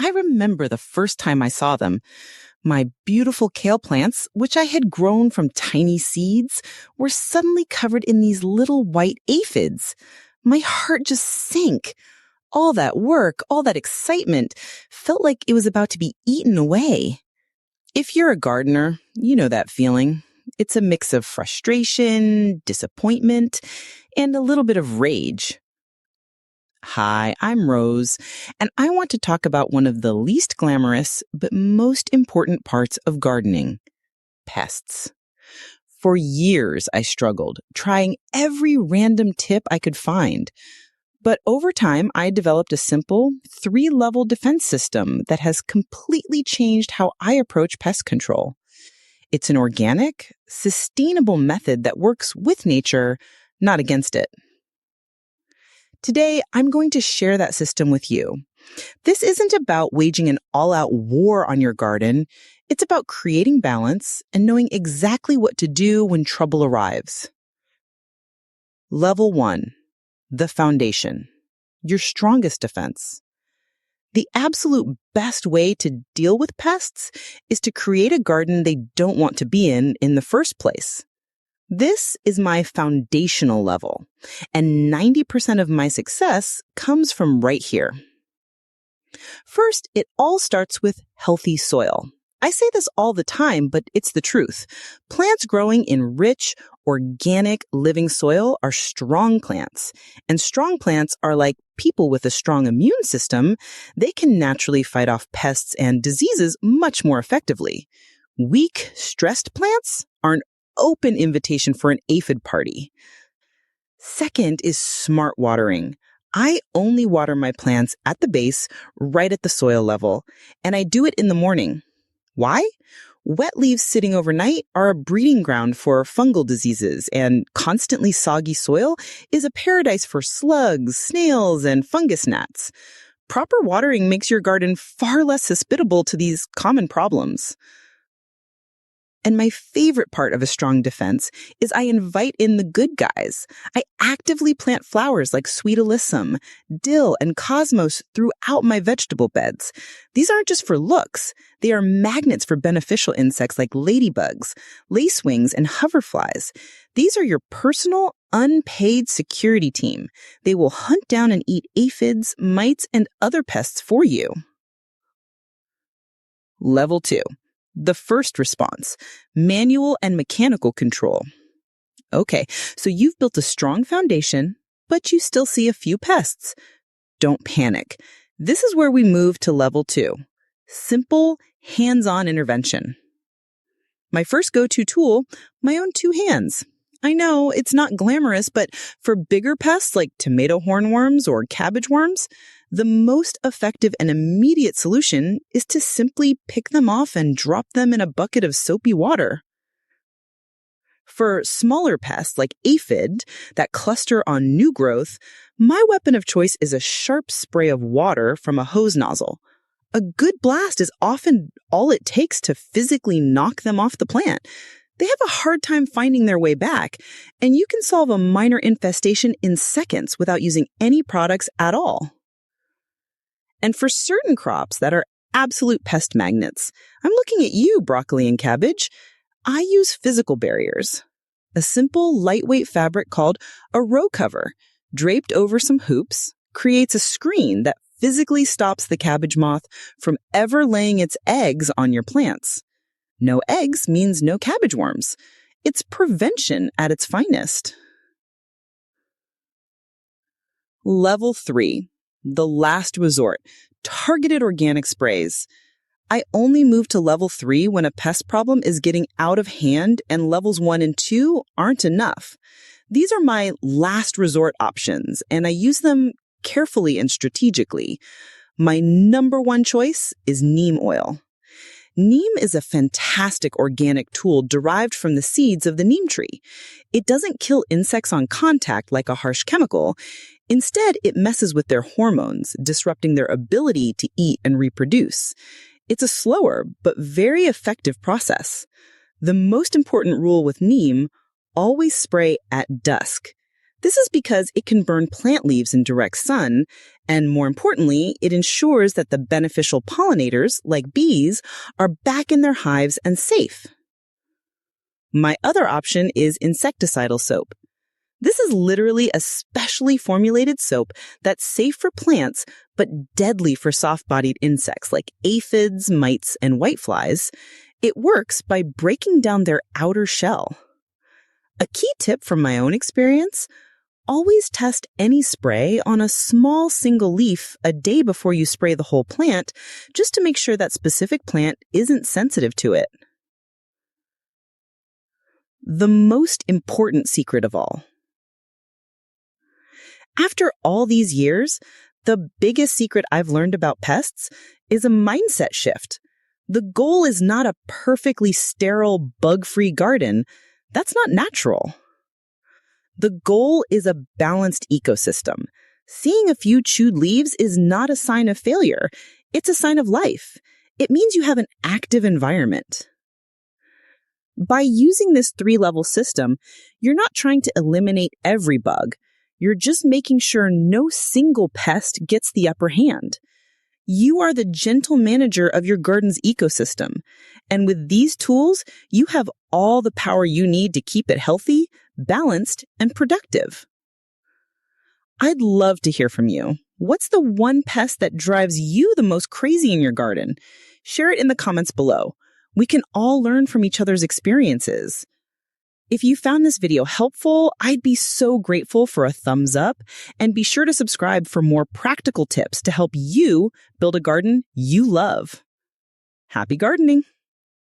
I remember the first time I saw them. My beautiful kale plants, which I had grown from tiny seeds, were suddenly covered in these little white aphids. My heart just sank. All that work, all that excitement, felt like it was about to be eaten away. If you're a gardener, you know that feeling. It's a mix of frustration, disappointment, and a little bit of rage. Hi, I'm Rose, and I want to talk about one of the least glamorous but most important parts of gardening: pests. For years, I struggled, trying every random tip I could find. But over time, I developed a simple 3-level defense system that has completely changed how I approach pest control. It's an organic, sustainable method that works with nature, not against it. Today, I'm going to share that system with you. This isn't about waging an all-out war on your garden. It's about creating balance and knowing exactly what to do when trouble arrives. Level 1. The foundation. Your strongest defense. The absolute best way to deal with pests is to create a garden they don't want to be in the first place. This is my foundational level, and 90% of my success comes from right here. First, it all starts with healthy soil. I say this all the time, but it's the truth. Plants growing in rich, organic, living soil are strong plants. And strong plants are like people with a strong immune system. They can naturally fight off pests and diseases much more effectively. Weak, stressed plants are an open invitation for an aphid party. Second is smart watering. I only water my plants at the base, right at the soil level, and I do it in the morning. Why? Wet leaves sitting overnight are a breeding ground for fungal diseases, and constantly soggy soil is a paradise for slugs, snails, and fungus gnats. Proper watering makes your garden far less hospitable to these common problems. And my favorite part of a strong defense is I invite in the good guys. I actively plant flowers like sweet alyssum, dill, and cosmos throughout my vegetable beds. These aren't just for looks. They are magnets for beneficial insects like ladybugs, lacewings, and hoverflies. These are your personal, unpaid security team. They will hunt down and eat aphids, mites, and other pests for you. Level 2. The first response, manual and mechanical control. Okay, so you've built a strong foundation, but you still see a few pests. Don't panic. This is where we move to level 2, simple, hands-on intervention. My first go-to tool, my own 2 hands. I know it's not glamorous, but for bigger pests like tomato hornworms or cabbage worms, the most effective and immediate solution is to simply pick them off and drop them in a bucket of soapy water. For smaller pests like aphid that cluster on new growth, my weapon of choice is a sharp spray of water from a hose nozzle. A good blast is often all it takes to physically knock them off the plant. They have a hard time finding their way back, and you can solve a minor infestation in seconds without using any products at all. And for certain crops that are absolute pest magnets, I'm looking at you, broccoli and cabbage. I use physical barriers. A simple, lightweight fabric called a row cover, draped over some hoops, creates a screen that physically stops the cabbage moth from ever laying its eggs on your plants. No eggs means no cabbage worms. It's prevention at its finest. Level 3. The last resort, targeted organic sprays. I only move to level 3 when a pest problem is getting out of hand and levels 1 and 2 aren't enough. These are my last resort options, and I use them carefully and strategically. My number 1 choice is neem oil. Neem is a fantastic organic tool derived from the seeds of the neem tree. It doesn't kill insects on contact like a harsh chemical. Instead, it messes with their hormones, disrupting their ability to eat and reproduce. It's a slower but very effective process. The most important rule with neem, always spray at dusk. This is because it can burn plant leaves in direct sun, and more importantly, it ensures that the beneficial pollinators, like bees, are back in their hives and safe. My other option is insecticidal soap. This is literally a specially formulated soap that's safe for plants, but deadly for soft-bodied insects like aphids, mites, and whiteflies. It works by breaking down their outer shell. A key tip from my own experience: always test any spray on a small single leaf a day before you spray the whole plant, just to make sure that specific plant isn't sensitive to it. The most important secret of all. After all these years, the biggest secret I've learned about pests is a mindset shift. The goal is not a perfectly sterile, bug-free garden. That's not natural. The goal is a balanced ecosystem. Seeing a few chewed leaves is not a sign of failure. It's a sign of life. It means you have an active environment. By using this 3-level system, you're not trying to eliminate every bug. You're just making sure no single pest gets the upper hand. You are the gentle manager of your garden's ecosystem. And with these tools, you have all the power you need to keep it healthy, balanced, and productive. I'd love to hear from you. What's the one pest that drives you the most crazy in your garden? Share it in the comments below. We can all learn from each other's experiences. If you found this video helpful, I'd be so grateful for a thumbs up, and be sure to subscribe for more practical tips to help you build a garden you love. Happy gardening!